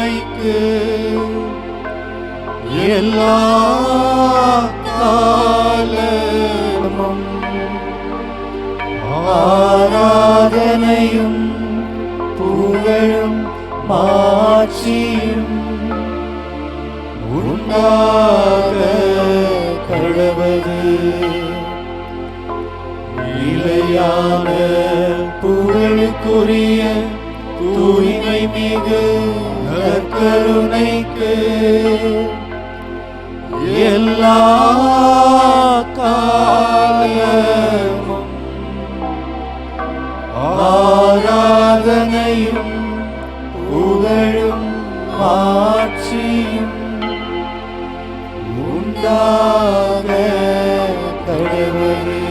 கருணைக்கு எல்லா காலமும் ஆராதனையும் புகழும் மாட்சியும் உண்டாக கடவது. நிலையான புகழுக்குரிய தூய்மை மிகு நற்கருணைக்கு எல்லா காலமும் ஆராதனையும் புகழும் மாட்சியும் உண்டாக கடவுளே.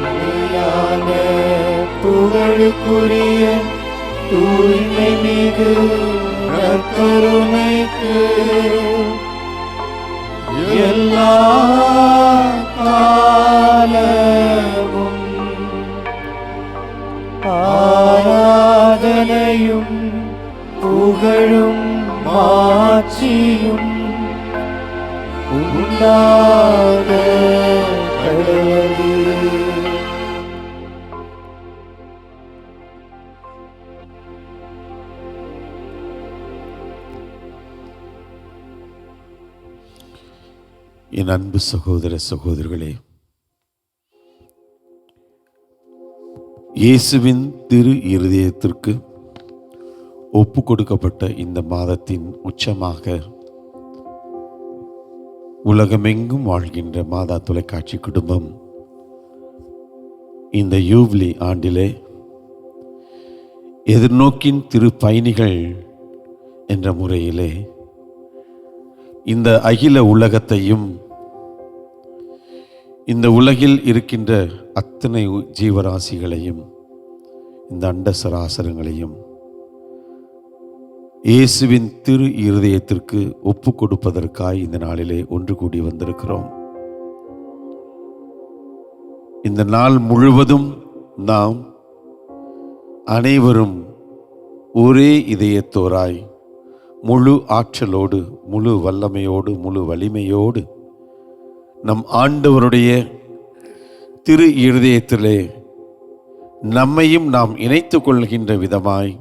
நிலையான புகழுக்குரிய தூய்மை மிகு நற்கருணைக்கு எல்லா காலமும் ஆராதனையும் புகழும் மாட்சியும் உண்டாக கடவுளே. என் அன்பு சகோதர சகோதரிகளே, இயேசுவின் திரு இருதயத்திற்கு ஒப்பு கொடுக்கப்பட்ட இந்த மாதத்தின் உச்சமாக உலகமெங்கும் வாழ்கின்ற மாதா தொலைக்காட்சி குடும்பம் இந்த யூப்ளி ஆண்டிலே எதிர்நோக்கின் திரு பயணிகள் என்ற முறையிலே இந்த அகில உலகத்தையும் இந்த உலகில் இருக்கின்ற அத்தனை ஜீவராசிகளையும் இந்த அண்ட சராசரங்களையும் இயேசுவின் திரு இருதயத்திற்கு ஒப்பு கொடுப்பதற்காய் இந்த நாளிலே ஒன்று கூடி வந்திருக்கிறோம். இந்த நாள் முழுவதும் நாம் அனைவரும் ஒரே இதயத்தோராய் முழு ஆற்றலோடு முழு வல்லமையோடு முழு வலிமையோடு நம் ஆண்டவருடைய திரு இருதயத்திலே நம்மையும் நாம் இணைத்துக் கொள்கின்ற விதமாய்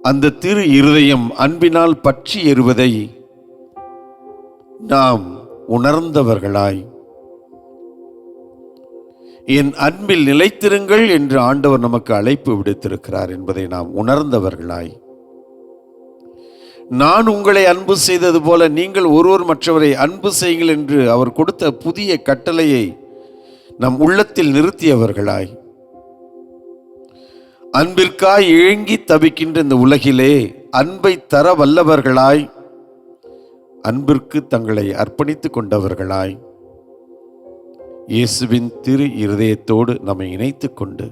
அந்த திரு இருதயம் அன்பினால் பற்றி எறுவதை நாம் உணர்ந்தவர்களாய், என் அன்பில் நிலைத்திருங்கள் என்று ஆண்டவர் நமக்கு அழைப்பு விடுத்திருக்கிறார் என்பதை நாம் உணர்ந்தவர்களாய், நான் உங்களை அன்பு செய்தது போல நீங்கள் ஒருவர் மற்றவரை அன்பு செய்யுங்கள் என்று அவர் கொடுத்த புதிய கட்டளையை நம் உள்ளத்தில் நிறுத்தியவர்களாய், அன்பிற்காய் ஏங்கி தவிக்கின்ற இந்த உலகிலே அன்பை தர வல்லவர்களாய், அன்பிற்கு தங்களை அர்ப்பணித்துக் கொண்டவர்களாய், இயேசுவின் திரு இருதயத்தோடு நம்மை இணைத்துக் கொண்டு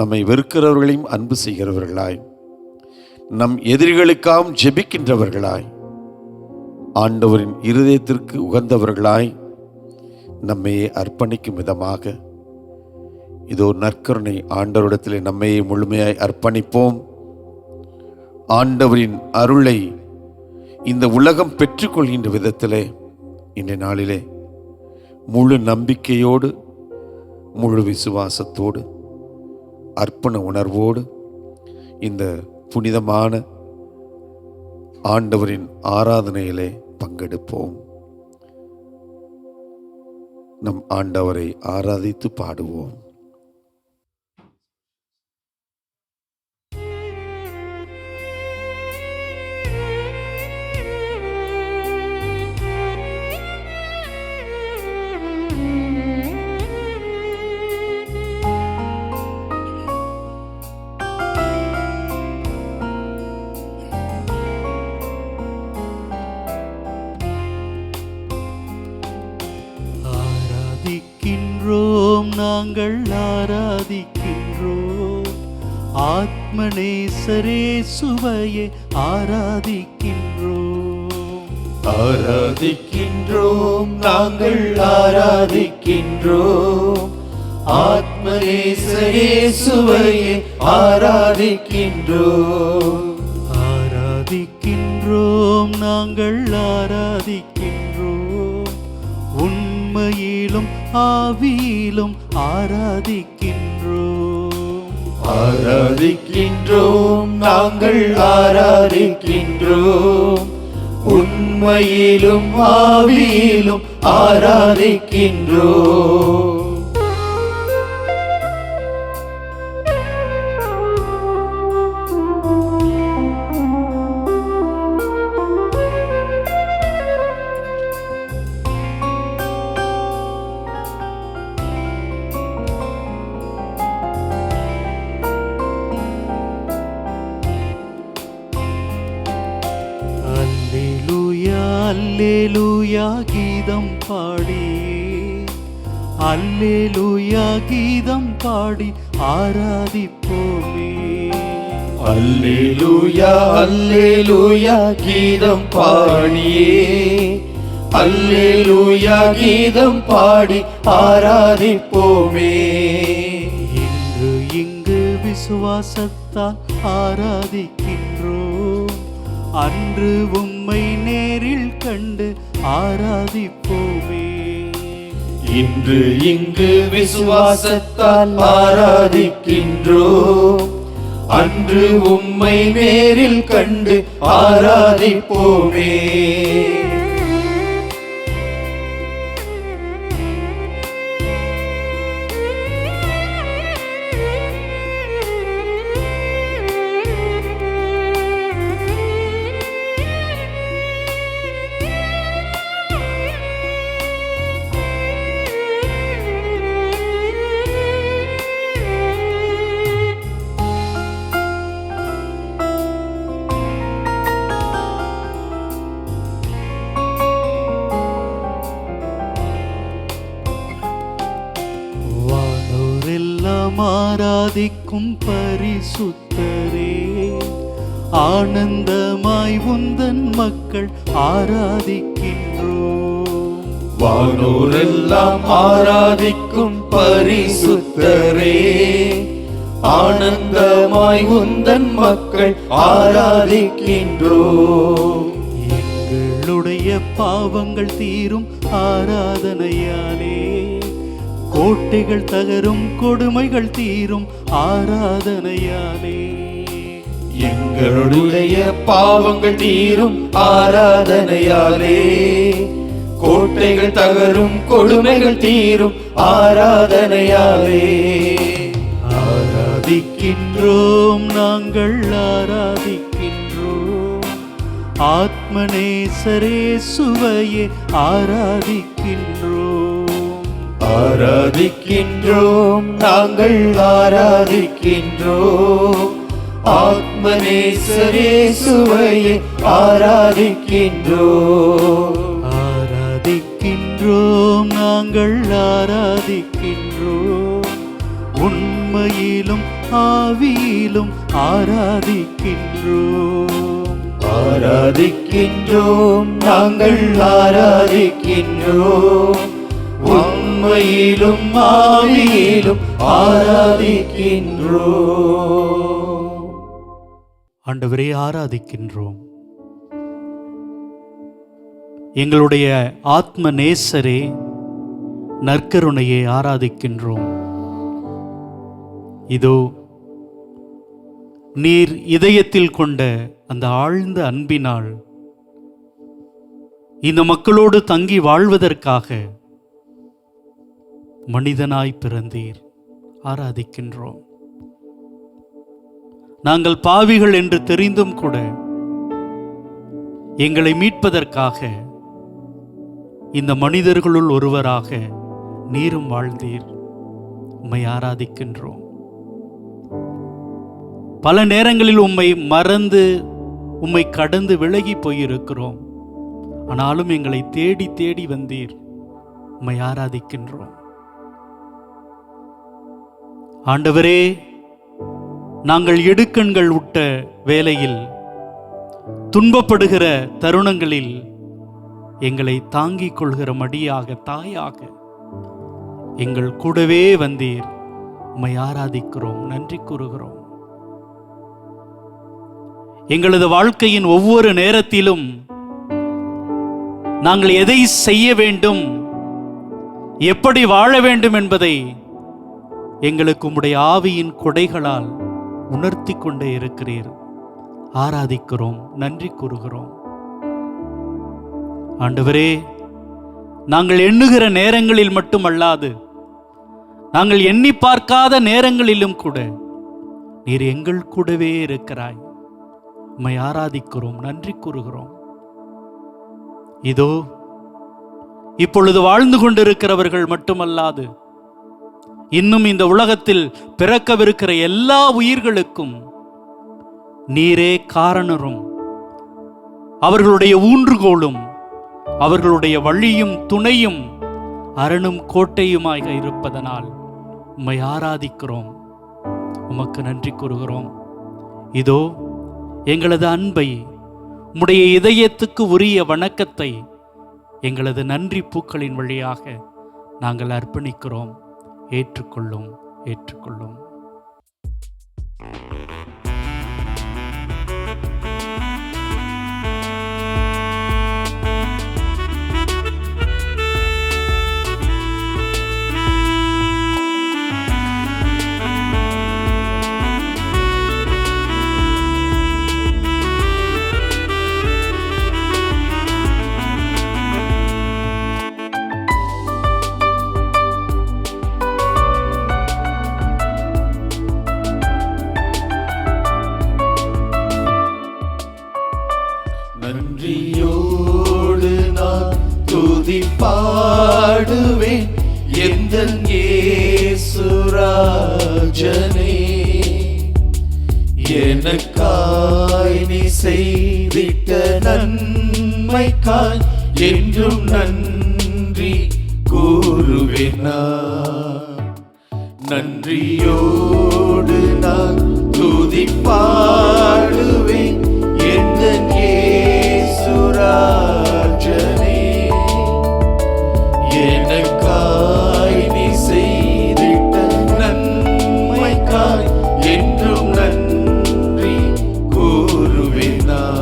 நம்மை வெறுக்கிறவர்களையும் அன்பு செய்கிறவர்களாய், நம் எதிரிகளுக்காகவும் ஜெபிக்கின்றவர்களாய், ஆண்டவரின் இருதயத்திற்கு உகந்தவர்களாய் நம்மையே அர்ப்பணிக்கும் விதமாக இதோ நற்கருணை ஆண்டவரிடத்திலே நம்மையே முழுமையாய் அர்ப்பணிப்போம். ஆண்டவரின் அருளை இந்த உலகம் பெற்றுக்கொள்கின்ற விதத்திலே இன்றைய நாளிலே முழு நம்பிக்கையோடு முழு விசுவாசத்தோடு அர்ப்பண உணர்வோடு இந்த புனிதமான ஆண்டவரின் ஆராதனையிலே பங்கெடுப்போம். நம் ஆண்டவரை ஆராதித்து பாடுவோம். நாங்கள் ஆராதிக்கின்றோம், ஆத்மநேசரே சுவையே ஆராதிக்கின்றோம். ஆராதிக்கின்றோம், நாங்கள் ஆராதிக்கின்றோம், ஆத்மநேச இயேசுவையே ஆராதிக்கின்றோம். ஆராதிக்கின்றோம், நாங்கள் ஆராதிக்கின்றோம். உண்மையிலும் ஆவியிலும் ஆராதிக்கின்றோம். ஆராதிக்கின்றோம், நாங்கள் ஆராதிக்கின்றோம். உண்மையிலும் ஆவியிலும் ஆராதிக்கின்றோம். அல்லேலூயா கீதம் பாடி, அல்லேலூயா கீதம் பாடி ஆராதிப்போமே. அல்லேலூயா அல்லேலூயா கீதம் பாடியே, அல்லேலூயா கீதம் பாடி ஆராதிப்போமே. இங்கு விசுவாசத்தால் ஆராதிக்கின்றோம். அன்று உம்மை நேரில் கண்டு ஆராதிப்போமே. இன்று இங்கு விசுவாசத்தால் ஆராதிக்கின்றோம். அன்று உம்மை நேரில் கண்டு ஆராதிப்போமே. ஆராதிக்கும் பரிசுத்தரே, ஆனந்தமாய் உந்தன் மக்கள் ஆராதிக்கின்றோம். வானோரெல்லாம் ஆராதிக்கும் பரிசுத்தரே, ஆனந்தமாய் உந்தன் மக்கள் ஆராதிக்கின்றோம். எங்களுடைய பாவங்கள் தீரும் ஆராதனையாலே, கோட்டைகள் தகரும் கொடுமைகள் தீரும் ஆராதனையாலே. எங்களுடைய பாவங்கள் தீரும் ஆராதனையாலே, கோட்டைகள் தகரும் கொடுமைகள் தீரும் ஆராதனையாலே. ஆராதிக்கின்றோம், நாங்கள் ஆராதிக்கின்றோம். ஆத்மநேசரே சுவையே ஆராதிக்கின்றோம். ஆராதிக்கின்றோம், நாங்கள் ஆராதிக்கின்றோம். ஆத்மநேசரே சுவையே ஆராதிக்கின்றோம். ஆராதிக்கின்றோம், நாங்கள் ஆராதிக்கின்றோம். உண்மையிலும் ஆவியிலும் ஆராதிக்கின்றோம். ஆராதிக்கின்றோம், நாங்கள் ஆராதிக்கின்றோம். உண்மையிலும் ஆவியிலும் ஆராதிக்கின்றோம். ஆண்டவரே, ஆராதிக்கின்றோம். எங்களுடைய ஆத்ம நேசரே, நற்கருணையை ஆராதிக்கின்றோம். இதோ நீர் இதயத்தில் கொண்ட அந்த ஆழ்ந்த அன்பினால் இந்த மக்களோடு தங்கி வாழ்வதற்காக மனிதனாய் பிறந்தீர். ஆராதிக்கின்றோம். நாங்கள் பாவிகள் என்று தெரிந்தும் கூட எங்களை மீட்பதற்காக இந்த மனிதர்களுள் ஒருவராக நீரும் வாழ்ந்தீர். உம்மை ஆராதிக்கின்றோம். பல நேரங்களில் உம்மை மறந்து உம்மை கடந்து விலகி போயிருக்கிறோம். ஆனாலும் எங்களை தேடி தேடி வந்தீர். உம்மை ஆராதிக்கின்றோம். ஆண்டவரே, நாங்கள் இடுக்கண்கள் விட்ட வேளையில், துன்பப்படுகிற தருணங்களில் எங்களை தாங்கிக் கொள்கிற மடியாக, தாயாக எங்கள் கூடவே வந்தீர். உம்மை ஆராதிக்கிறோம், நன்றி கூறுகிறோம். எங்களது வாழ்க்கையின் ஒவ்வொரு நேரத்திலும் நாங்கள் எதை செய்ய வேண்டும், எப்படி வாழ வேண்டும் என்பதை எங்களுக்கு உம்முடைய ஆவியின் கொடைகளால் உணர்த்தி கொண்டே இருக்கிறீர். ஆராதிக்கிறோம், நன்றி கூறுகிறோம். ஆண்டவரே, நாங்கள் எண்ணுகிற நேரங்களில் மட்டுமல்லாது, நாங்கள் எண்ணி பார்க்காத நேரங்களிலும் கூட நீர் எங்கள் கூடவே இருக்கிறாய். உம்மை ஆராதிக்கிறோம், நன்றி கூறுகிறோம். இதோ இப்பொழுது வாழ்ந்து கொண்டிருக்கிறவர்கள் மட்டுமல்லாது, இன்னும் இந்த உலகத்தில் பிறக்கவிருக்கிற எல்லா உயிர்களுக்கும் நீரே காரணரும், அவர்களுடைய ஊன்றுகோலும், அவர்களுடைய வழியும் துணையும் அரணும் கோட்டையுமாக இருப்பதனால் உம்மை ஆராதிக்கிறோம், உமக்கு நன்றி கூறுகிறோம். இதோ எங்களது அன்பை, உம்முடைய இதயத்துக்கு உரிய வணக்கத்தை எங்களது நன்றி பூக்களின் வழியாக நாங்கள் அர்ப்பணிக்கிறோம். ஏற்றுக்கொள்ளும், ஏற்றுக்கொள்ளும். நன்றியோடு நான் துதி பாடுவேன் எந்தன் இயேசுராஜனே. எனக்காய் நீ செய்திட்ட நன்மைக்காய் என்றும் நன்றி கூறுவேன் நான். நன்றியோடு நான் துதி பாடுவேன் எந்தன் இயேசுராஜனே. எனக்காய் நீ செய்திட்ட நன்மைக்காய் என்றும் நன்றி கூறுவேன் நான்.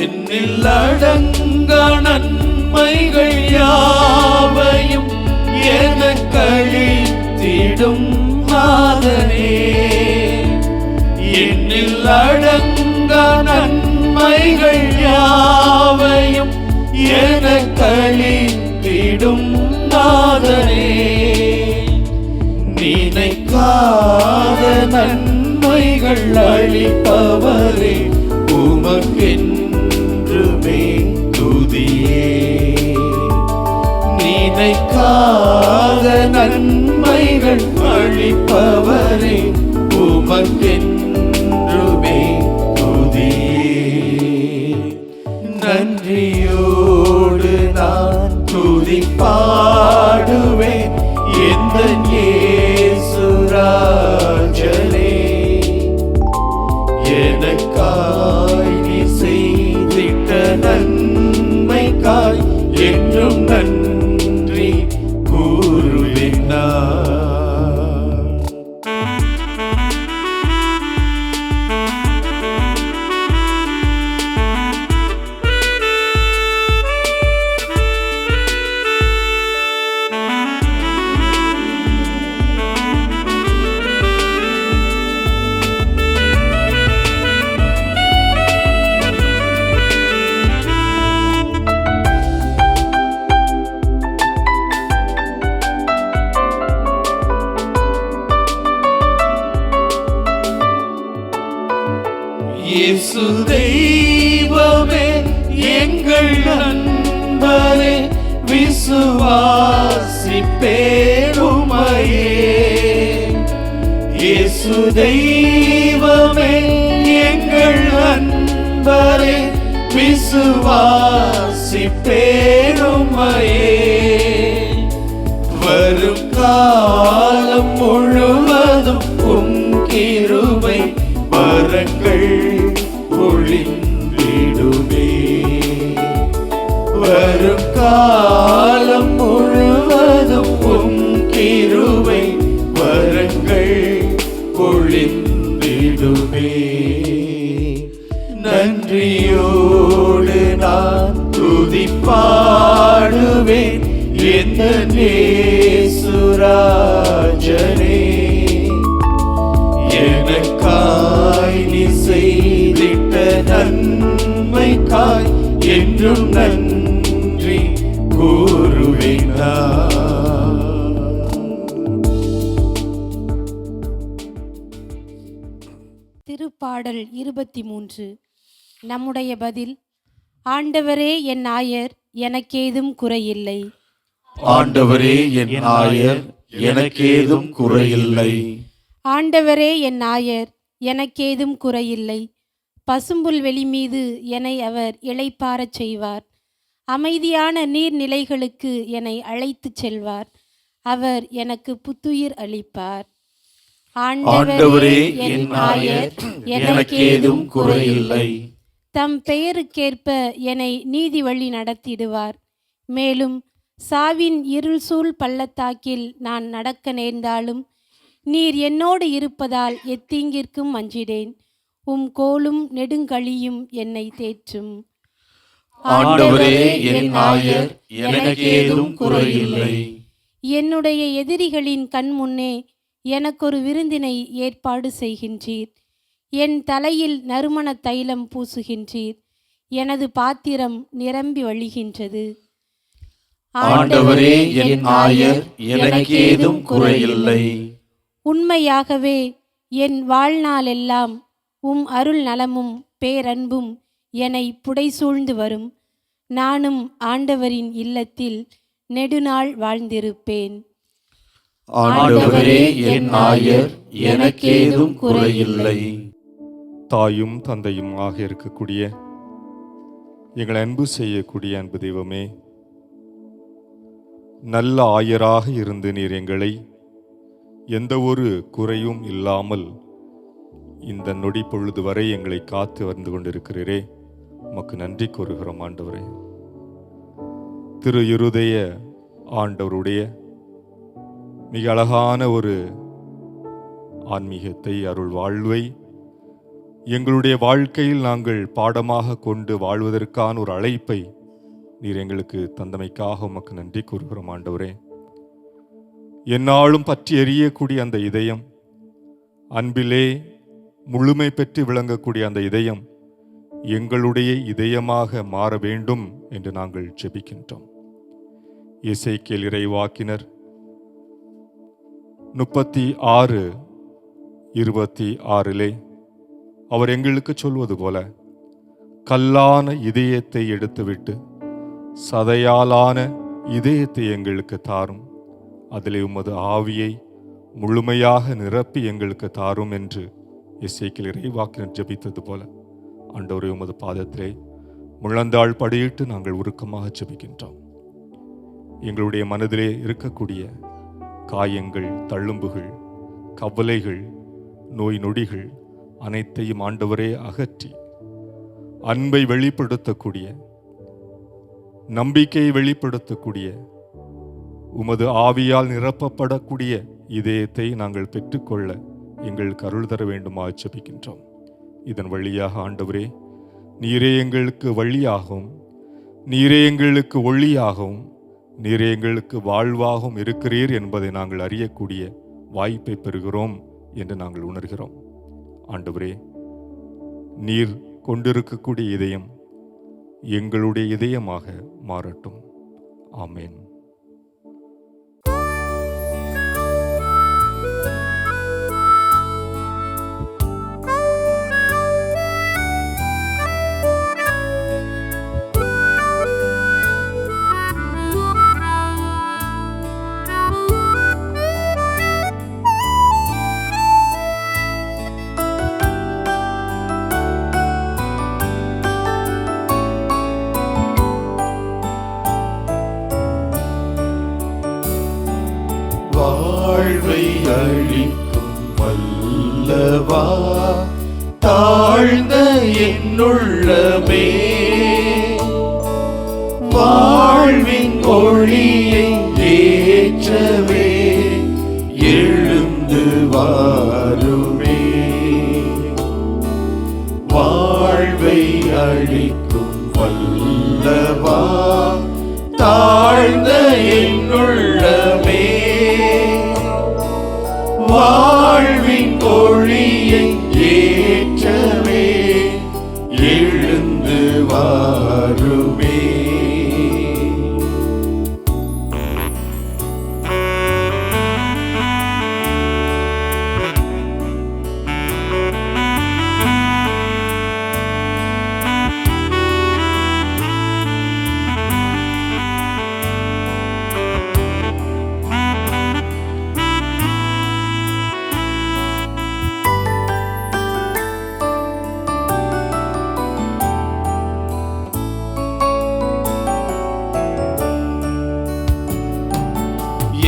என்னில் அடங்கா நன்மைகள் யாவையும் எனக்களித்திடும் நாதனே. என்னில் அடங்கா நன்மைகள் யாவையும் எனக்களித்திடும் நாதனே. நினைக்காத நன்மைகள் அளிப்பவரே, உமக்கென்றுமே துதியே. நினைக்காத நன்மைகள் அளிப்பவரே, உமக்கென்றுமே துதியே. நன்றியோடு நான் துதி பாடுவேன் எந்தன் இயேசுராஜனே. எனக்காய் நீ செய்திட்ட நன்மைக்காய் என்றும் நன்றி கூறுவேன் நான். இயேசு தெய்வமே, எங்கள் நண்பரே விசுவாசிப்பேன் உம்மையே. இயேசு தெய்வமே எங்கள் நண்பரே விசுவாசிப்பேன் உம்மையே. வரும் காலம் முழுவதும் உம் கிருபை வரங்கள் பொழிந்திடுமே. வரும் காலம் முழுவதும் உம் கிருபை வரங்கள் பொழிந்திடுமே. நன்றியோடு நான் துதிப்பாடுவேன் எந்த நேசுராஜனே. எனக்காய் நீ செய்திட்ட நன்மைக்காய் என்றும் நன்றி கூறுவேன் நான். திருப்பாடல் 23. நம்முடைய பதில்: ஆண்டவரே என் ஆயர், எனக்கேதும் குறையில்லை. ஆண்டவரே என் ஆயர், எனக்கேதும் குறையில்லை. ஆண்டவரே என் ஆயர், எனக்கேதும் குறையில்லை. பசும்புல்வெளி மீது என்னை அவர் இளைப்பாரச் செய்வார். அமைதியான நீர்நிலைகளுக்கு என்னை அழைத்துச் செல்வார். அவர் எனக்கு புத்துயிர் அளிப்பார். ஆண்டவரே என் ஆயர், எனக்கேதும் குறையில்லை. தம் பெயருக்கேற்ப என்னை நீதி வழி நடத்திடுவார். மேலும் சாவின் இருள் சூழ் பள்ளத்தாக்கில் நான் நடக்க நேர்ந்தாலும் நீர் என்னோடு இருப்பதால் எத்தீங்கிற்கும் அஞ்சிடேன். உம் கோலும் நெடுங்கழியும் என்னை தேற்றும். ஆண்டவரே என் ஆயர், எனக்கேதும் குறையில்லை. என்னுடைய எதிரிகளின் கண் முன்னே எனக்கொரு விருந்தினை ஏற்பாடு செய்கின்றீர். என் தலையில் நறுமண தைலம் பூசுகின்றீர். எனது பாத்திரம் நிரம்பி வழிகின்றது. ஆண்டவரே என் ஆயர், எனக்கேதும் குறையில்லை. உண்மையாகவே என் வாழ்நாளெல்லாம் உம் அருள் நலமும் பேரன்பும் என்னை புடைசூழ்ந்து வரும். நானும் ஆண்டவரின் இல்லத்தில் நெடுநாள் வாழ்ந்திருப்பேன். ஆண்டவரே என் ஆயர், எனக்கேதும் குறையில்லை. தாயும் தந்தையும் ஆக இருக்கக்கூடிய எங்களை அன்பு செய்யக்கூடிய அன்பு தெய்வமே, நல்ல ஆயராக இருந்து நீர் எங்களை எந்த ஒரு குறையும் இல்லாமல் இந்த நொடி பொழுது வரை எங்களை காத்து வந்து கொண்டிருக்கிறீரே, உமக்கு நன்றி கூறுகிறோம் ஆண்டவரே. திரு இருதய ஆண்டவருடைய மிக அழகான ஒரு ஆன்மீகத்தை, அருள் வாழ்வை எங்களுடைய வாழ்க்கையில் நாங்கள் பாடமாக கொண்டு வாழ்வதற்கான ஒரு அழைப்பை நீர் எங்களுக்கு தந்தமைக்காக உமக்கு நன்றி கூறுகிறோம் ஆண்டவரே. எந்நாளும் பற்றி எரியக்கூடிய அந்த இதயம், அன்பிலே முழுமை பெற்று விளங்கக்கூடிய அந்த இதயம் எங்களுடைய இதயமாக மாற வேண்டும் என்று நாங்கள் ஜெபிக்கின்றோம். எசேக்கியேல் இறைவாக்கினர் 36:26 அவர் எங்களுக்கு சொல்வது போல, கல்லான இதயத்தை எடுத்துவிட்டு சதையாலான இதயத்தை எங்களுக்கு தாரும், அதிலே உமது ஆவியை முழுமையாக நிரப்பி எங்களுக்கு தாரும் என்று எசேக்கியேல் இறைவாக்கினர் ஜெபித்தது போல ஆண்டவரே, உமது பாதத்திலே முழந்தாள் படியிட்டு நாங்கள் உருக்கமாக ஜெபிக்கின்றோம். எங்களுடைய மனதிலே இருக்கக்கூடிய காயங்கள், தள்ளும்புகள், கவலைகள், நோய் நொடிகள் அனைத்தையும் ஆண்டவரே அகற்றி அன்பை வெளிப்படுத்தக்கூடிய, நம்பிக்கையை வெளிப்படுத்தக்கூடிய, உமது ஆவியால் நிரப்பப்படக்கூடிய இதயத்தை நாங்கள் பெற்றுக்கொள்ள எங்களுக்கு அருள் தர வேண்டுமா ஜெபிக்கின்றோம். இதன் வழியாக ஆண்டவரே, நீரே எங்களுக்கு வழியாகவும், நீரே எங்களுக்கு ஒளியாகவும், நீரே எங்களுக்கு வாழ்வாகவும் இருக்கிறீர் என்பதை நாங்கள் அறியக்கூடிய வாய்ப்பை பெறுகிறோம் என்று நாங்கள் உணர்கிறோம். ஆண்டவரே, நீர் கொண்டிருக்கக்கூடிய இதயம் எங்களுடைய இதயமாக மாறட்டும். ஆமேன். வாழ்வை அளிக்கும் வல்லவா, தாழ்ந்த என்னுள்ளமே வாழ்வின் ஒளியை ஏற்றவே எழுந்து வாருமே. வாழ்வை அளிக்கும் வல்லவா, தாழ்ந்த என்னுள்ளமே வாழ்வின் ஒளியை ஏற்றவே எழுந்து வாருமே.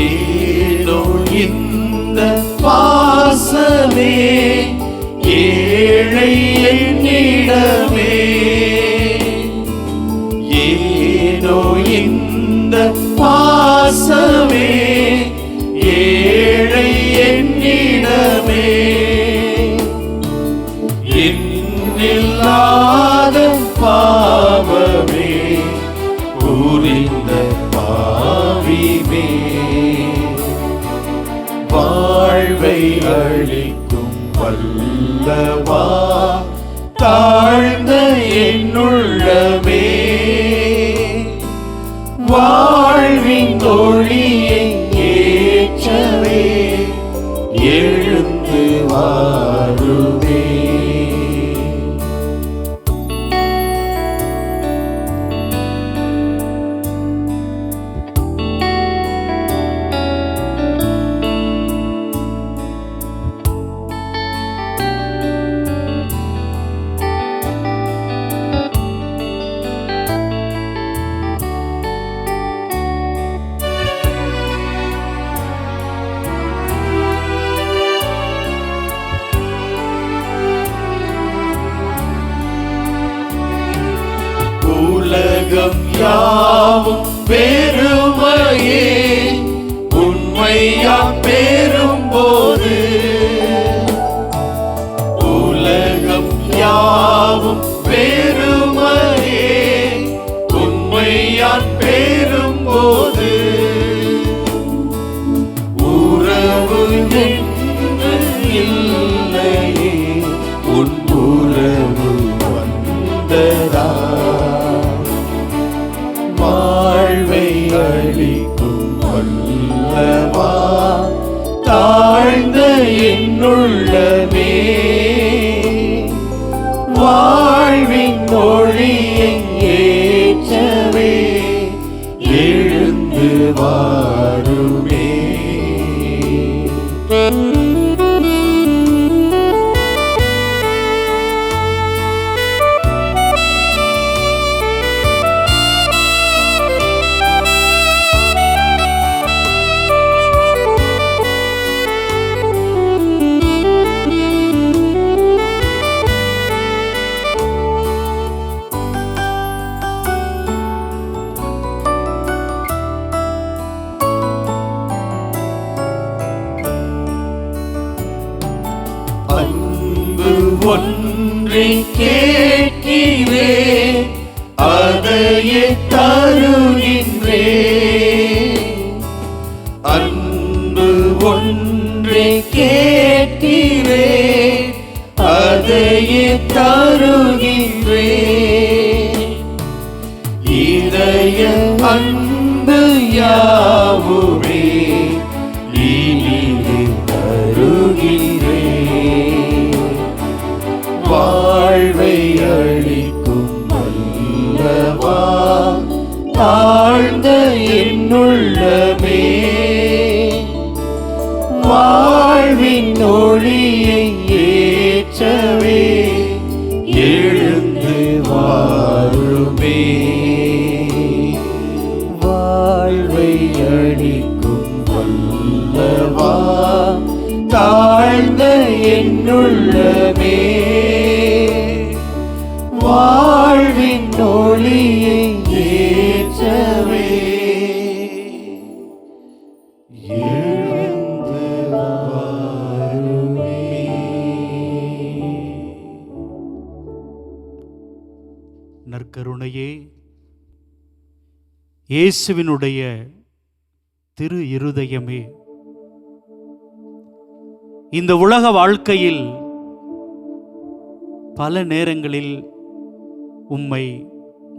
ஏனோ இந்த பாசமே ஏழை என்னிடமே, ஏனோ இந்த பாசமே ஏழை என்னிடமே, என்னில்லாத பாவமே புரிந்த பாவிமே, வாழ்வை அளிக்கும் வல்லவா, தாழ்ந்த என்னுள்ளமே வாழ்வின் ஒளியை ஏற்றவே எழுந்து வாருமே. உலகம் யாவும் பெருமையே உண்மையா பெறும்போது, உலகம் யாவும் பெருமையே உண்மையா பெறும்போது, உறவு என்று இல்லையே உன் உறவு வந்ததா, வாழ்வை அளிக்கும் வல்லவா, தாழ்ந்த என்னுள்ளமே வாழ்வின் ஒளியை ஏற்றவே எழுந்து வாருமே. அன்பு ஒன்றை கேட்கிறேன், அதையே தருகின்றேன். அன்பு ஒன்றை கேட்கிறேன், அதையே தருகின்றேன். இதய அன்பு யாவுமே இனிது தருகிறேன். வாழ்வை அளிக்கும் வல்லவா, தாழ்ந்த என்னுள்ளமே என்னுள்ளமே வாழ்வின் ஒளியை ஏற்றவே எழுந்து வாருமே. நற்கருணையே, இயேசுவினுடைய திரு இருதயமே, இந்த உலக வாழ்க்கையில் பல நேரங்களில் உம்மை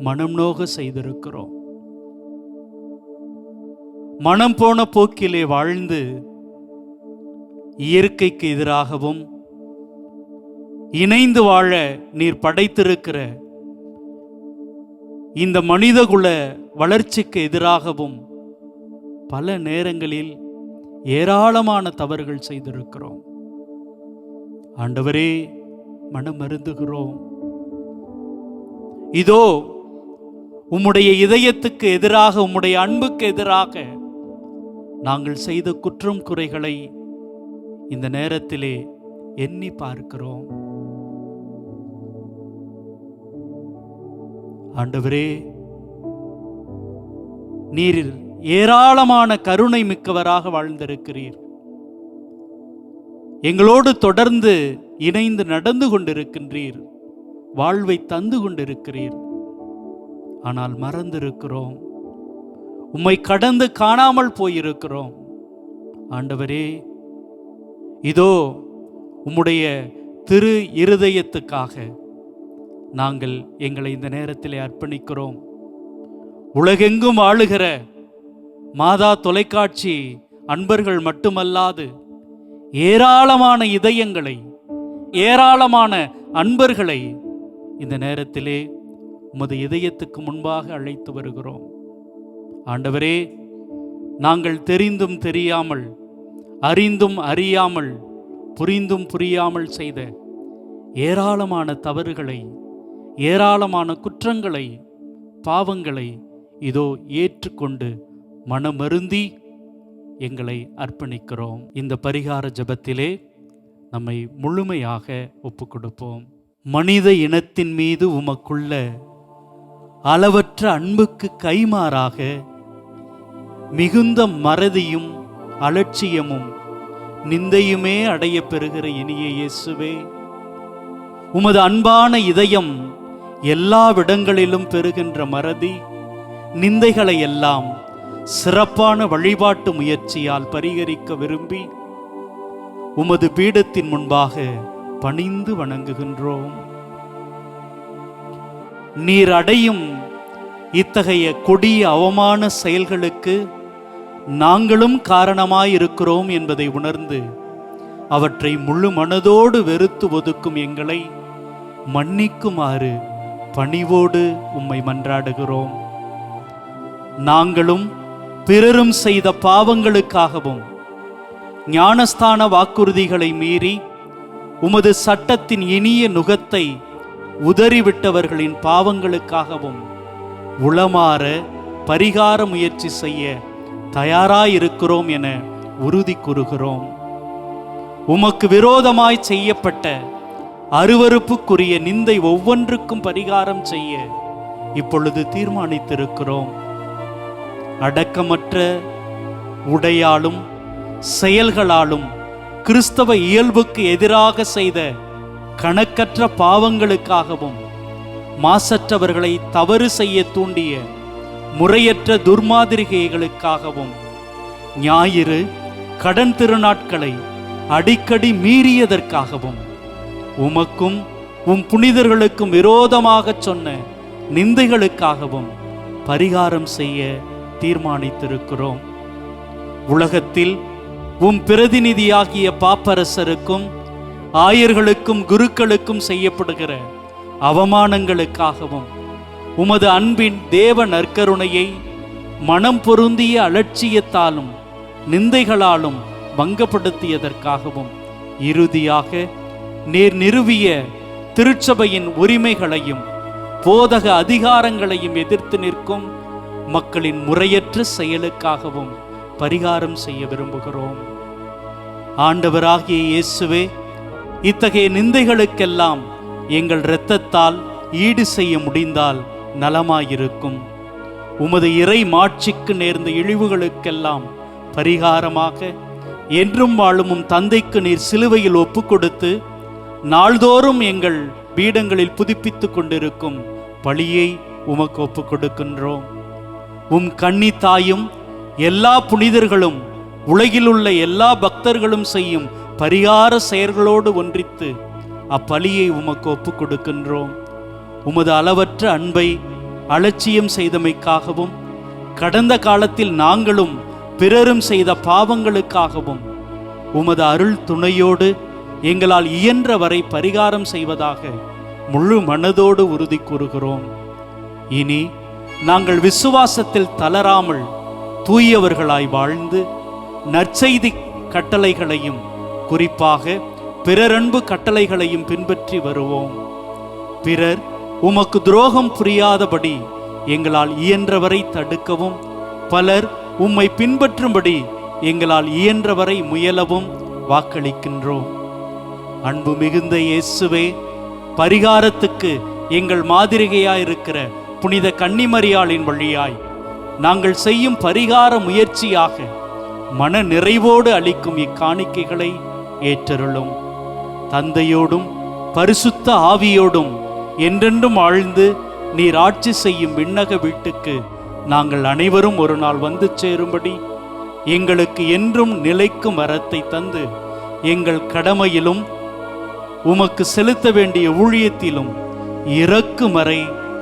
மனம் நோக செய்திருக்கிறோம். மனம் போன போக்கிலே வாழ்ந்து இயற்கைக்கு எதிராகவும் இணைந்து வாழ நீர் படைத்திருக்கிற இந்த மனிதகுல வளர்ச்சிக்கு எதிராகவும் பல நேரங்களில் ஏராளமான தவறுகள் செய்திருக்கிறோம். ஆண்டவரே, மனம் வருந்துகிறோம். இதோ உம்முடைய இதயத்துக்கு எதிராக, உம்முடைய அன்புக்கு எதிராக நாங்கள் செய்த குற்றம் குறைகளை இந்த நேரத்திலே எண்ணி பார்க்கிறோம். ஆண்டவரே, நீர் ஏராளமான கருணை மிக்கவராக வாழ்ந்திருக்கிறீர். எங்களோடு தொடர்ந்து இணைந்து நடந்து கொண்டிருக்கின்றீர், வாழ்வை தந்து கொண்டிருக்கிறீர். ஆனால் மறந்திருக்கிறோம், உம்மை கடந்து காணாமல் போயிருக்கிறோம். ஆண்டவரே, இதோ உம்முடைய திரு இருதயத்துக்காக நாங்கள் எங்களை இந்த நேரத்திலே அர்ப்பணிக்கிறோம். உலகெங்கும் ஆளுகிற மாதா தொலைக்காட்சி அன்பர்கள் மட்டுமல்லாது ஏராளமான இதயங்களை, ஏராளமான அன்பர்களை இந்த நேரத்திலே உமது இதயத்துக்கு முன்பாக அழைத்து வருகிறோம். ஆண்டவரே, நாங்கள் தெரிந்தும் தெரியாமல், அறிந்தும் அறியாமல், புரிந்தும் புரியாமல் செய்த ஏராளமான தவறுகளை, ஏராளமான குற்றங்களை, பாவங்களை இதோ ஏற்றுக்கொண்டு மனமருந்தி எங்களை அர்ப்பணிக்கிறோம். இந்த பரிகார ஜெபத்திலே நம்மை முழுமையாக ஒப்புக் கொடுப்போம். மனித இனத்தின் மீது உமக்குள்ள அளவற்ற அன்புக்கு கைமாறாக மிகுந்த மறதியும் அலட்சியமும் நிந்தையுமே அடைய பெறுகிற இனிய இயேசுவே, உமது அன்பான இதயம் எல்லாவிடங்களிலும் பெறுகின்ற மறதி நிந்தைகளை எல்லாம் சிறப்பான வழிபாட்டு முயற்சியால் பரிகரிக்க விரும்பி உமது பீடத்தின் முன்பாக பணிந்து வணங்குகின்றோம். நீர் அடையும் இத்தகைய கொடிய அவமான செயல்களுக்கு நாங்களும் காரணமாயிருக்கிறோம் என்பதை உணர்ந்து அவற்றை முழு மனதோடு வெறுத்து ஒதுக்கும் எங்களை மன்னிக்குமாறு பணிவோடு உம்மை மன்றாடுகிறோம். நாங்களும் பிறரும் செய்த பாவங்களுக்காகவும் ஞானஸ்தான வாக்குறுதிகளை மீறி உமது சட்டத்தின் இனிய நுகத்தை உதறிவிட்டவர்களின் பாவங்களுக்காகவும் உளமாற பரிகார முயற்சி செய்ய தயாராயிருக்கிறோம் என உறுதி கூறுகிறோம். உமக்கு விரோதமாய் செய்யப்பட்ட அருவருப்புக்குரிய நிந்தை ஒவ்வொன்றுக்கும் பரிகாரம் செய்ய இப்பொழுது தீர்மானித்திருக்கிறோம். அடக்கமற்ற உடையாலும் செயல்களாலும் கிறிஸ்தவ இயல்புக்கு எதிராக செய்த கணக்கற்ற பாவங்களுக்காகவும் மாசற்றவர்களை தவறு செய்ய தூண்டிய முறையற்ற துர்மாதிரிகைகளுக்காகவும் ஞாயிறு கடன் திருநாட்களை அடிக்கடி மீறியதற்காகவும் உமக்கும் உம் புனிதர்களுக்கும் விரோதமாக சொன்ன நிந்தைகளுக்காகவும் பரிகாரம் செய்ய தீர்மானித்திருக்கிறோம். உலகத்தில் உம் பிரதிநிதியாகிய பாப்பரசருக்கும் ஆயர்களுக்கும் குருக்களுக்கும் செய்யப்படுகிற அவமானங்களுக்காகவும் உமது அன்பின் தேவ நற்கருணையை மனம் பொருந்திய அலட்சியத்தாலும் நிந்தைகளாலும் பங்கப்படுத்தியதற்காகவும் இறுதியாக நீர் நிறுவிய திருச்சபையின் உரிமைகளையும் போதக அதிகாரங்களையும் எதிர்த்து நிற்கும் மக்களின் முறையற்ற செயலுக்காகவும் பரிகாரம் செய்ய விரும்புகிறோம். ஆண்டவராகிய இயேசுவே, இத்தகைய நிந்தைகளுக்கெல்லாம் எங்கள் இரத்தத்தால் ஈடு செய்ய முடிந்தால் நலமாயிருக்கும். உமது இறை மாட்சிக்கு நேர்ந்த இழிவுகளுக்கெல்லாம் பரிகாரமாக என்றும் வாழும் தந்தைக்கு நீர் சிலுவையில் ஒப்பு கொடுத்து நாள்தோறும் எங்கள் பீடங்களில் புதுப்பித்துக் கொண்டிருக்கும் பலியை உமக்கு ஒப்பு கொடுக்கின்றோம். உம் கன்னி தாயும் எல்லா புனிதர்களும் உலகில் உள்ள எல்லா பக்தர்களும் செய்யும் பரிகார செயல்களோடு ஒன்றித்து அப்பலியை உமக்கு ஒப்பு கொடுக்கின்றோம். உமது அளவற்ற அன்பை அலட்சியம் செய்தமைக்காகவும் கடந்த காலத்தில் நாங்களும் பிறரும் செய்த பாவங்களுக்காகவும் உமது அருள் துணையோடு எங்களால் இயன்ற வரை பரிகாரம் செய்வதாக முழு மனதோடு உறுதி கூறுகிறோம். இனி நாங்கள் விசுவாசத்தில் தளராமல் தூயவர்களாய் வாழ்ந்து நற்செய்தி கட்டளைகளையும் குறிப்பாக பிறரன்பு கட்டளைகளையும் பின்பற்றி வருவோம். பிறர் உமக்கு துரோகம் புரியாதபடி எங்களால் இயன்றவரை தடுக்கவும் பலர் உம்மை பின்பற்றும்படி எங்களால் இயன்றவரை முயலவும் வாக்களிக்கின்றோம். அன்பு மிகுந்த இயேசுவே, பரிகாரத்துக்கு எங்கள் மாதிரிகையாயிருக்கிற புனித கன்னிமரியாளின் வழியாய் நாங்கள் செய்யும் பரிகார முயற்சியாக மன நிறைவோடு அளிக்கும் இக்காணிக்கைகளை ஏற்றருளும். தந்தையோடும் பரிசுத்த ஆவியோடும் என்றென்றும் ஆழ்ந்து நீர் ஆட்சி செய்யும் விண்ணக வீட்டுக்கு நாங்கள் அனைவரும் ஒரு நாள் வந்து சேரும்படி எங்களுக்கு என்றும் நிலைக்கும் வரத்தை தந்து எங்கள் கடமையிலும் உமக்கு செலுத்த வேண்டிய ஊழியத்திலும் இறக்கும் வரை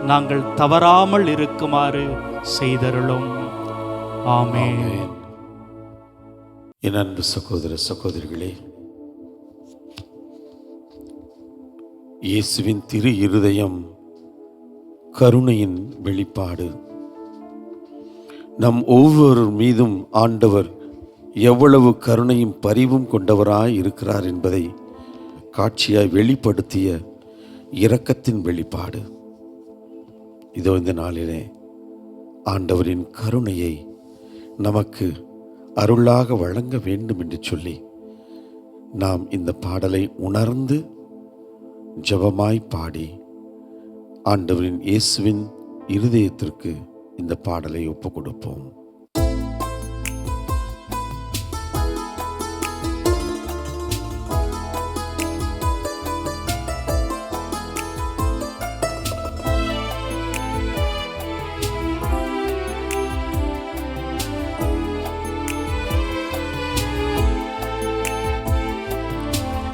நாங்கள் தவறாமல் இருக்குமாறு செய்தருளும். ஆமென். என் அன்பு சகோதர சகோதரிகளே, இயேசுவின் திரு இருதயம் கருணையின் வெளிப்பாடு. நம் ஒவ்வொரு மீதும் ஆண்டவர் எவ்வளவு கருணையும் பரிவும் கொண்டவராய் இருக்கிறார் என்பதை காட்சியாய் வெளிப்படுத்திய இரக்கத்தின் வெளிப்பாடு. இதோ இந்த நாளிலே ஆண்டவரின் கருணையை நமக்கு அருளாக வழங்க வேண்டும் என்று சொல்லி நாம் இந்த பாடலை உணர்ந்து ஜெபமாய் பாடி ஆண்டவரின் இயேசுவின் இருதயத்திற்கு இந்த பாடலை ஒப்புக் கொடுப்போம்.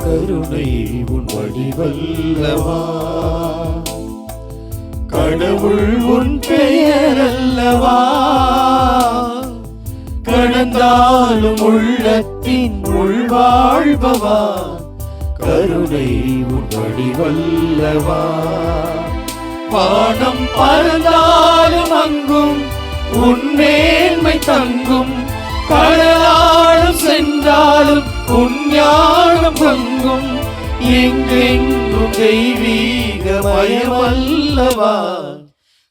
கருணை உன் வடிவல்லவா, கடவுள் உன் பெயர் அல்லவா, கடந்தாலும் உள்ளத்தின் உள்வாழ்பவா, கருணை உன் வடிவல்லவா. வானம் பறந்தாலும் அங்கும் உன் மேன்மை தங்கும், கடலாலும் சென்றாலும் உன் ஞானம் பங்கும், எங்கெங்கும் தெய்வீக மயமல்லவா,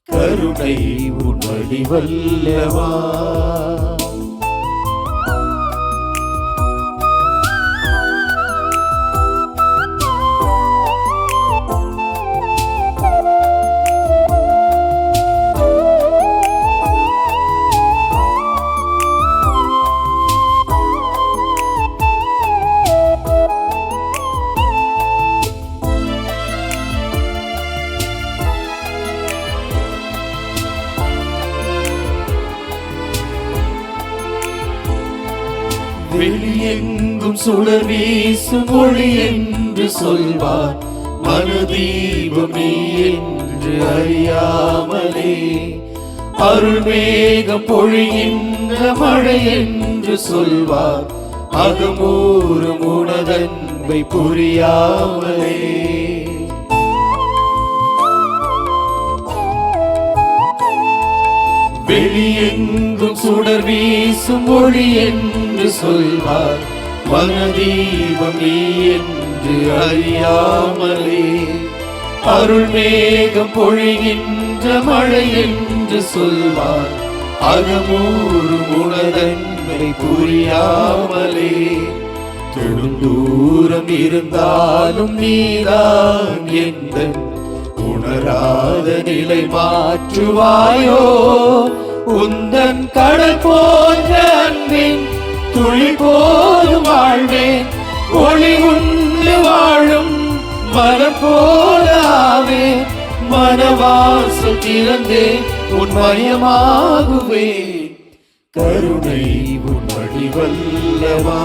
கருணை உன் வடிவல்லவா. வெளியெங்கும் சுடர் வீசும் ஒளி என்று சொல்வார், மனதீபம் நீ என்று அறியாமலே, அருள் மேகம் பொழிகின்ற மழை என்று சொல்வார், அகமூறும் உனதன்பை புரியாமலே. வெளியெங்கும் சுடர் வீசும் ஒளி என்று சொல்வார், மனதீபம் நீ என்று அறியாமலே, அருள் மேகம் பொழிகின்ற மழை என்று சொல்வார், அகமூறும் உனதன்பை புரியாமலே. தொழும் தூரம் இருந்தாலும் நீதான் எந்தன் உணராத நிலை மாற்றுவாயோ. உந்தன் கடல் போன்ற அன்பின் துளி போதும் வாழ்வேன். ஒளி உண்டு வாழும் மனம் போலாவே. மனவாசல் திறந்தே உன்மயமாகுவே. கருணை உன் வடிவல்லவா.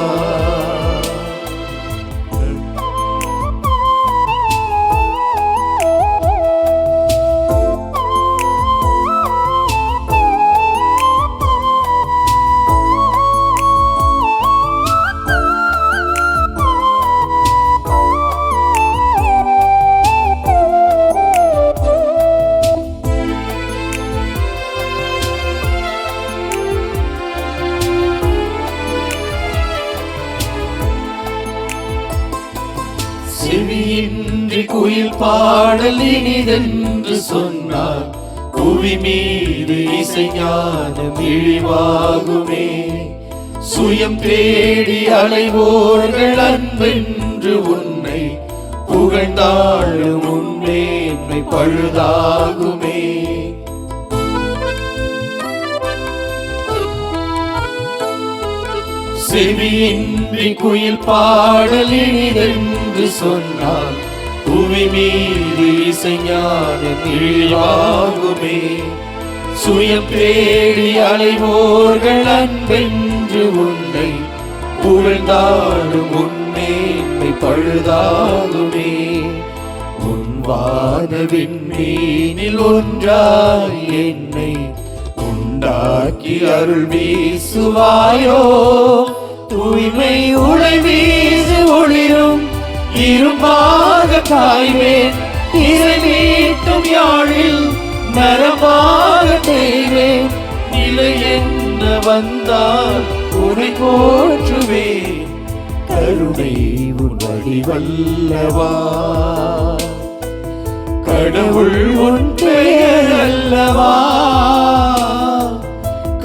செவியின்றி குயில் பாடல் இனிதென்று சொன்னார். புவி மீது இசைஞானம் இழிவாகுமே. சுயம் தேடி அலைவோர்கள் அன்பென்று உன்னை புகழ்ந்தாளும் உன்மேன்மை பழுதாகுமே. செவியின்றி குயில் பாடல் இனிதென்று சொன்னார். புவி மீது இசைஞானம் இழிவாகுமே. சுயம் தேடி அலைவோர்கள் அன்பென்று உன்னை புகழ்ந்தாலும் உன்மேன்மை பழுதாகுமே. உன் வானவின் மீனில் ஒன்றாய் என்னை உண்டாக்கி அருள் வீசுவாயோ. தூய்மை உடை வீசு ஒளிரும் இரும்பாக காய்வேன். இறை மீட்டும் யாழில் நரமாக தேய்வேன். நிலை என்ன வந்தால் உனை போற்றுவேன். கருணை உன் வடிவல்லவா. கடவுள் உன் பெயர் அல்லவா.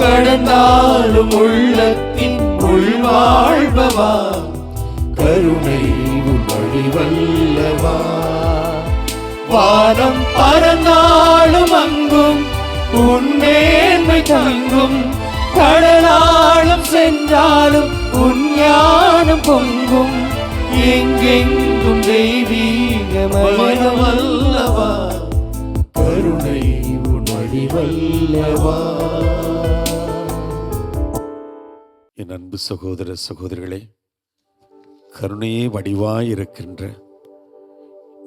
கடந்தாலும் உள்ளத்தின் உள்வாழ்பவா. கருணை உன் வடிவல்லவா. வானம் பறந்தாலும் அங்கும் உன் மேன்மை தங்கும். கடலாலும் சென்றாலும் உன் ஞானம் பொங்கும். எங்கெங்கும் தெய்வீக மயமல்லவா. கருணை உன் வடிவல்லவா. என் அன்பு சகோதர சகோதரிகளே, கருணையே வடிவாய் இருக்கின்ற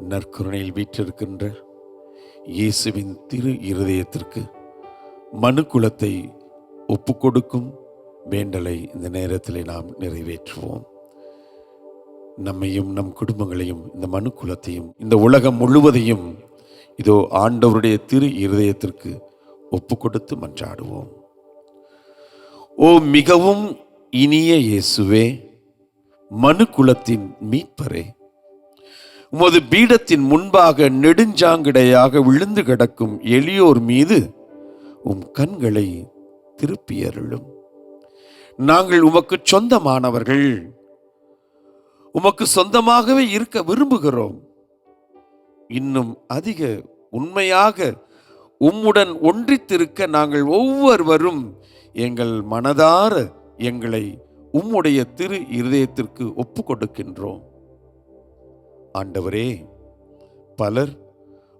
நற்கருணையில் வீற்றிருக்கின்ற இயேசுவின் திரு இருதயத்திற்கு மனுக்குலத்தை ஒப்புக்கொடுக்கும் வேண்டலை இந்த நேரத்தில் நாம் நிறைவேற்றுவோம். நம்மையும் நம் குடும்பங்களையும் இந்த மனுக்குலத்தையும் இந்த உலகம் முழுவதையும் இதோ ஆண்டவருடைய திரு இருதயத்திற்கு ஒப்புக்கொடுத்து மன்றாடுவோம். ஓ மிகவும் இனிய இயேசுவே, மனுக்குலத்தின் மீட்பரே, உமது பீடத்தின் முன்பாக நெடுஞ்சாங்கிடையாக விழுந்து கிடக்கும் எளியோர் மீது உம் கண்களை திருப்பியருளும். நாங்கள் உமக்கு சொந்தமானவர்கள், உமக்கு சொந்தமாகவே இருக்க விரும்புகிறோம். இன்னும் அதிக உண்மையாக உம்முடன் ஒன்றித்திருக்க நாங்கள் ஒவ்வொருவரும் எங்கள் மனதார எங்களை உம்முடைய திரு இருதயத்திற்கு ஒப்பு கொடுக்கின்றோம். ஆண்டவரே, பலர்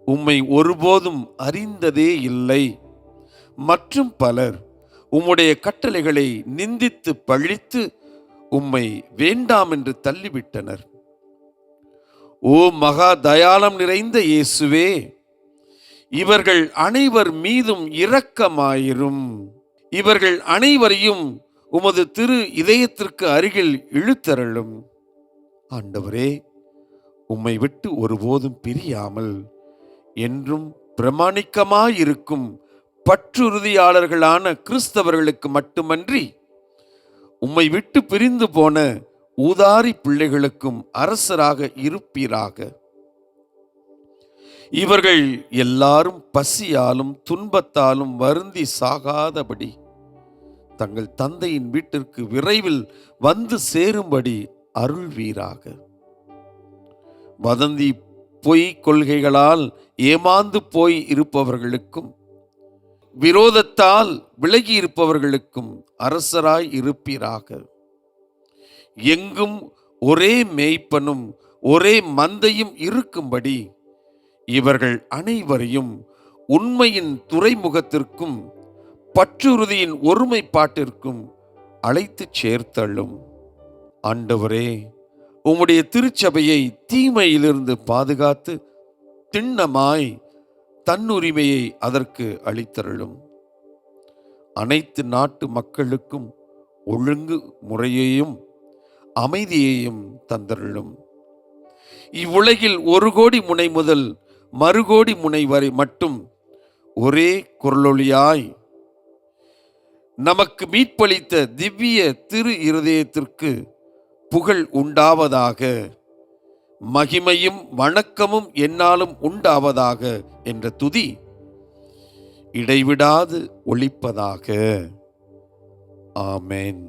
உம்மை ஒருபோதும் அறிந்ததே இல்லை. மற்றும் பலர் உம்முடைய கட்டளைகளை நிந்தித்து பழித்து உம்மை வேண்டாம் என்று தள்ளிவிட்டனர். ஓ மகா தயாளம் நிறைந்த இயேசுவே, இவர்கள் அனைவர் மீதும் இரக்கமாயிரும். இவர்கள் அனைவரையும் உமது திரு இதயத்திற்கு அருகில் இழுத்தருளும். ஆண்டவரே, உம்மை விட்டு ஒருபோதும் பிரியாமல் என்றும் பிரமாணிக்கமாயிருக்கும் பற்றுறுதியாளர்களான கிறிஸ்தவர்களுக்கு மட்டுமன்றி உம்மை விட்டு பிரிந்து போன ஊதாரி பிள்ளைகளுக்கும் அரசராக இருப்பீராக. இவர்கள் எல்லாரும் பசியாலும் துன்பத்தாலும் வருந்தி சாகாதபடி தங்கள் தந்தையின் வீட்டிற்கு விரைவில் வந்து சேரும்படி அருள்வீராக. வதந்தி பொய் கொள்கைகளால் ஏமாந்து போய் இருப்பவர்களுக்கும் விரோதத்தால் விலகி இருப்பவர்களுக்கும் அரசராய் இருப்பீராக. எங்கும் ஒரே மேய்ப்பனும் ஒரே மந்தையும் இருக்கும்படி இவர்கள் அனைவரையும் உண்மையின் துறைமுகத்திற்கும் பற்றுறுதியின் ஒருமைப்பாட்டிற்கும் அழைத்து சேர்த்தள்ளும். ஆண்டவரே, உம்முடைய திருச்சபையை தீமையிலிருந்து பாதுகாத்து திண்ணமாய் தன்னுரிமையை அதற்கு அளித்தருளும். அனைத்து நாட்டு மக்களுக்கும் ஒழுங்கு முறையையும் அமைதியையும் தந்தருளும். இவ்வுலகில் 1 கோடி முனை முதல் மறுகோடி முனை வரை மட்டும் ஒரே குரலொலியாய் நமக்கு மீட்பளித்த திவ்ய திரு இருதயத்திற்கு புகழ் உண்டாவதாக, மகிமையும் வணக்கமும் எந்நாளும் உண்டாவதாக என்ற துதி இடைவிடாது ஒலிப்பதாக. ஆமென்.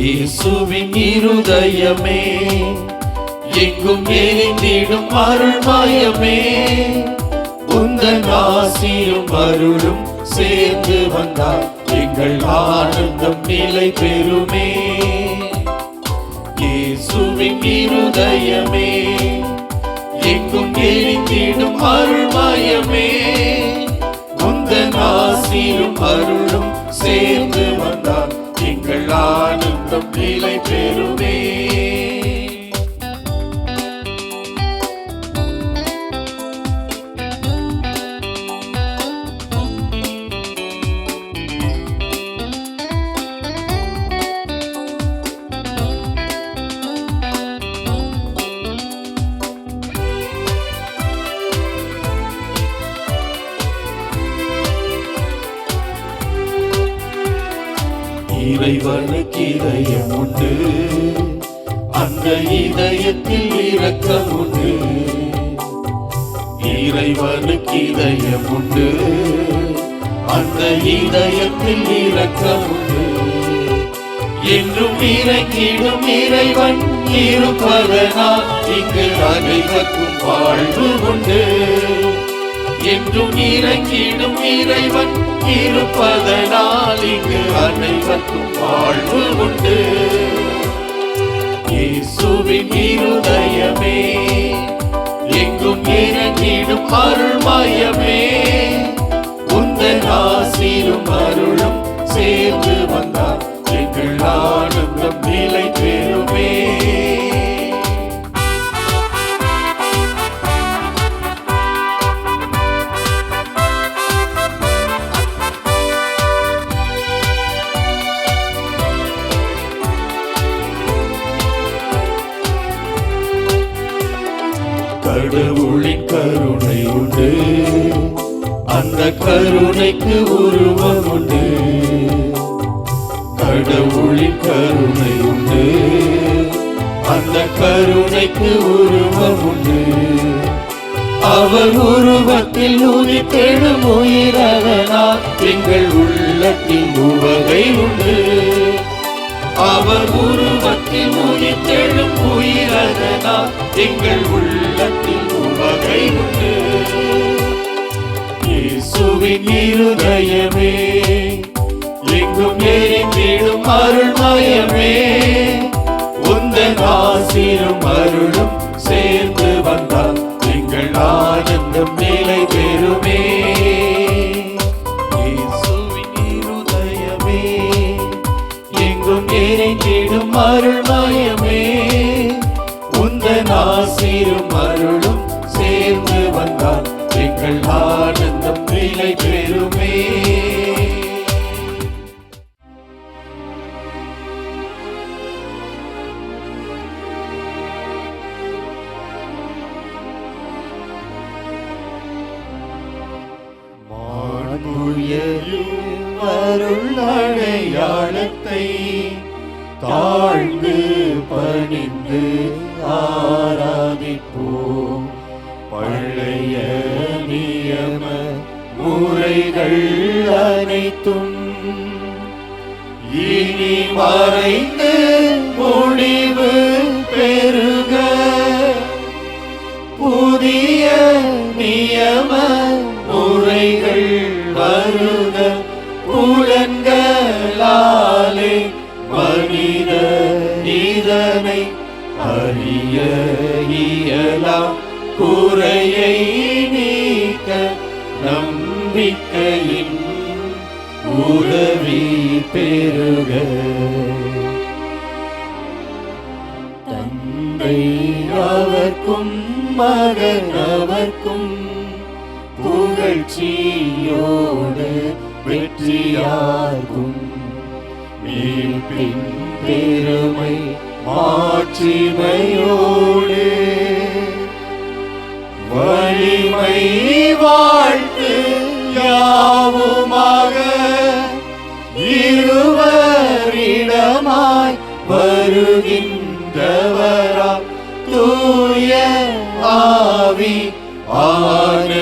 இயேசுவின் இருதயமே, எங்கும் எரிந்திடும் அருள்மயமே, உந்தன் ஆசியும் அருளும் சேர்ந்து வந்தால் எங்கள் ஆனந்தம் நிலை பெறுமே. இயேசுவின் இருதயமே, எங்கும் எரிந்திடும் அருள்மயமே, உந்தன் ஆசியும் அருளும் சேர்ந்து வந்தால் எங்கள் ஆனந்தம் நிலை பெறுமே. இறைவனுக்கு இதயம் உண்டு, அந்த இதயத்தில் இரக்கம் உண்டு. இறைவனுக்கு இதயம் உண்டு, அந்த இதயத்தில் இரக்கம் உண்டு. என்றும் இறங்கிடும் இறைவன் இருப்பதனால் இங்கு அனைவருக்கும் வாழ்வு உண்டு. என்றும் இறங்கிடும் இறைவன் இருப்பதனால் இங்கு அனைவருக்கும் வாழ்வு உண்டு. இயேசுவின் இருதயமே, எங்கும் இறங்கிடும் அருள்மயமே, உந்தன் ஆசிரும் அருளும் சேர்ந்து வந்தால் எங்கள் ஆனந்தம் நிலை பெறுமே. கடவுளின் கருணை உண்டு, அந்த கருணைக்கு உருவம் உண்டு. கடவுளின் கருணை உண்டு, அந்த கருணைக்கு உருவம் உண்டு. அவர் உருவத்தில் உதித்தெழும் உயிரதனால் எங்கள் உள்ளத்தில் உவகை உண்டு. அவர் உருவத்தில் உதித்தெழும் உயிரதனால் எங்கள் உள்ளத்தில் உவகை உண்டு. இயேசுவின் இருதயமே, எங்கும் எரிந்திடும் அருள்மயமே, உந்தன் ஆசிரும் அருளும் சேர்ந்து வந்தால் எங்கள் ஆனந்தம் நிலை பெறுமே. இயேசுவின் இருதயமே, எங்கும் எரிந்திடும் அருள்மயமே, உந்தன் ஆசிரும் அருளும் சேர்ந்து வந்தால் எங்கள் ஆனந்தம் நிலை பெறுமே. அருள் அடையாளத்தை தாழ்ந்து பணிந்து ஆராதிப்போம். பழைய நியம முறைகள் அனைத்தும் இனி மறைந்து முடிவு பெறுக. புதிய நியம முறைகள் வருக. புலன்களாலே மனித இதனை அறிய இயலா. குறையை நீக்க நம்பிக்கையின் உதவி பெறுக. தந்தை அவர்க்கும் மகன் அவர்க்கும் புகழ்ச்சியோடு வெற்றியாகும். மீட்பின் பெருமை மாட்சிமையோடு வலிமை வாழ்த்து யாவுமாக. இருவரிடமாய் வருகின்றவரா தூய ஆவி ஆனவர்க்கும்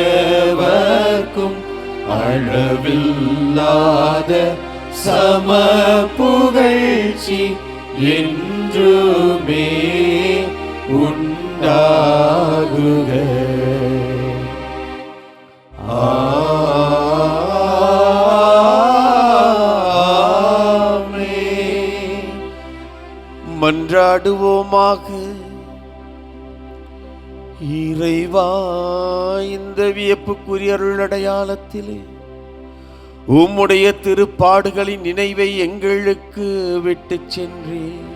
அளவில்லாத சம புகழ்ச்சி என்றுமே உண்டாகுக. ஆமென். மன்றாடுவோமாக. இறைவா, இந்த வியப்புக்குரிய அருள் அடையாளத்திலே உம்முடைய திருப்பாடுகளின் நினைவை எங்களுக்கு விட்டுச் சென்றேன்.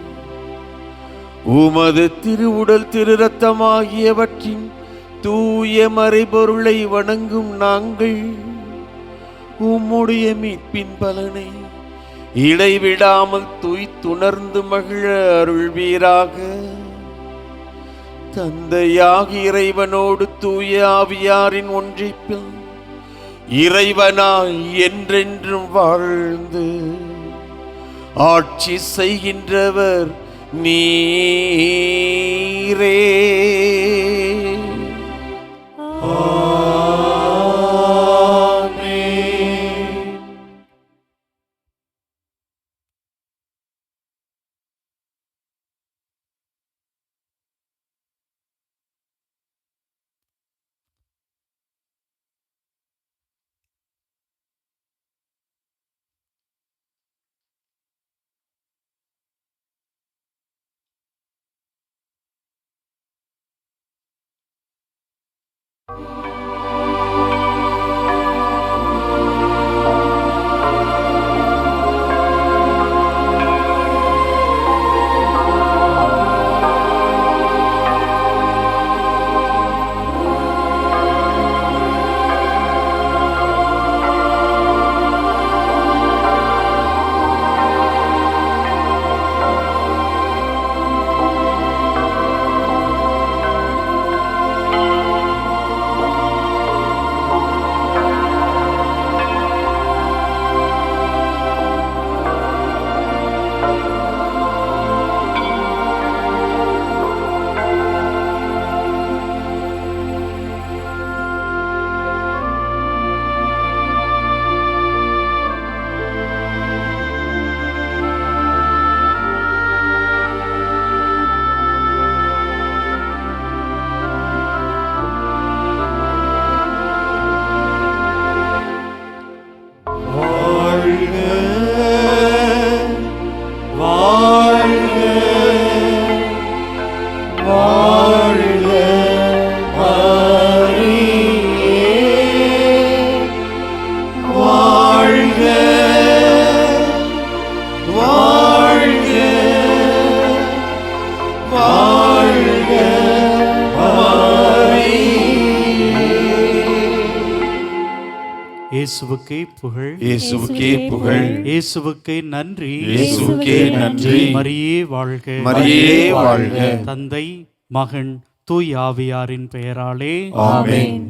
உமது திருவுடல் திரு இரத்தமாகியவற்றின் தூய மறைபொருளை வணங்கும் நாங்கள் உம்முடைய மீட்பின் பலனை இடைவிடாமல் துய்த்துணர்ந்து மகிழ அருள்வீராக. தந்தையாகி இறைவனோடு தூய ஆவியாரின் ஒன்றிப்பில் இறைவனாய் என்றென்றும் வாழ்ந்து ஆட்சி செய்கின்றவர் நீரே. இயேசுவுக்கே புகழ், இயேசுவுக்கே புகழ், இயேசுவுக்கே நன்றி, இயேசுவுக்கே நன்றி. மரியே வாழ்க, மரியே வாழ்க. தந்தை மகன் தூய் ஆவியாரின் பெயராலே ஆமென்.